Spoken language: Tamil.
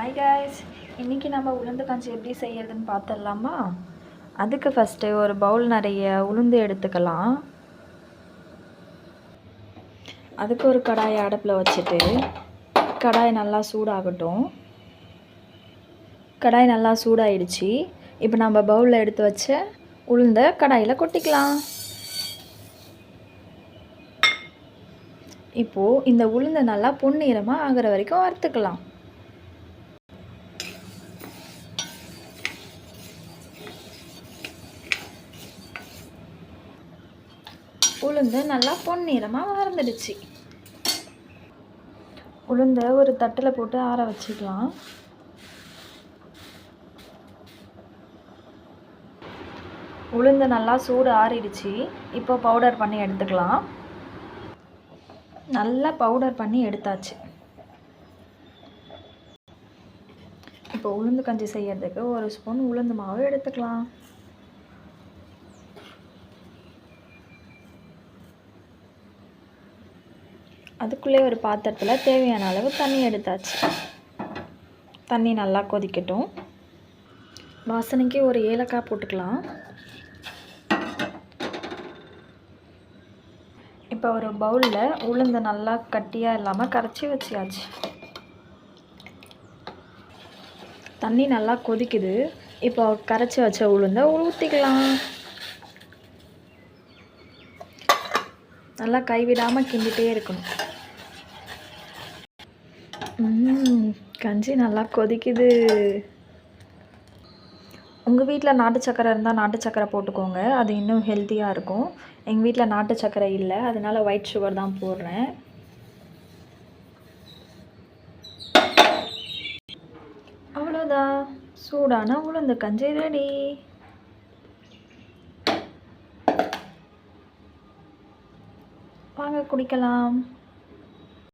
ஹாய் காய்ஸ், இன்றைக்கி நம்ம உளுந்து கஞ்சி எப்படி செய்யறதுன்னு பார்த்துடலாமா? அதுக்கு ஃபஸ்ட்டு ஒரு பவுல் நிறைய உளுந்து எடுத்துக்கலாம். அதுக்கு ஒரு கடாயை அடுப்பில் வச்சுட்டு கடாய் நல்லா சூடாகட்டும். கடாய் நல்லா சூடாயிடுச்சு. இப்போ நம்ம பவுலில் எடுத்து வச்ச உளுந்தை கடாயில் கொட்டிக்கலாம். இப்போது இந்த உளுந்தை நல்லா பொன்னிறமாக ஆகிற வரைக்கும் வறுத்துக்கலாம். உளுந்து நல்லா பொன்னிறமாக வறுந்துடுச்சு. உளுந்தை ஒரு தட்டில் போட்டு ஆற வச்சுக்கலாம். உளுந்து நல்லா சூடு ஆறிடுச்சு. இப்போ பவுடர் பண்ணி எடுத்துக்கலாம். நல்லா பவுடர் பண்ணி எடுத்தாச்சு. இப்போ உளுந்து கஞ்சி செய்யறதுக்கு ஒரு ஸ்பூன் உளுந்து மாவு எடுத்துக்கலாம். அதுக்குள்ளே ஒரு பாத்திரத்தில் தேவையான அளவு தண்ணி எடுத்தாச்சு. தண்ணி நல்லா கொதிக்கட்டும். வாசனைக்கு ஒரு ஏலக்காய் போட்டுக்கலாம். இப்போ ஒரு பவுலில் உளுந்து நல்லா கட்டியாக இல்லாமல் கரைச்சி வச்சியாச்சு. தண்ணி நல்லா கொதிக்குது. இப்போ கரைச்சி வச்ச உளுந்தை ஊற்றிக்கலாம். நல்லா கைவிடாமல் கிண்டிகிட்டே இருக்கணும். கஞ்சி நல்லா கொதிக்குது. உங்கள் வீட்டில் நாட்டு சக்கரை இருந்தால் நாட்டு சக்கரை போட்டுக்கோங்க, அது இன்னும் ஹெல்த்தியாக இருக்கும். எங்கள் வீட்டில் நாட்டு சக்கரை இல்லை, அதனால் ஒயிட் சுகர் தான் போடுறேன். அவ்வளோதான், சூடான உளுந்து கஞ்சி ரெடி. வாங்க குடிக்கலாம்.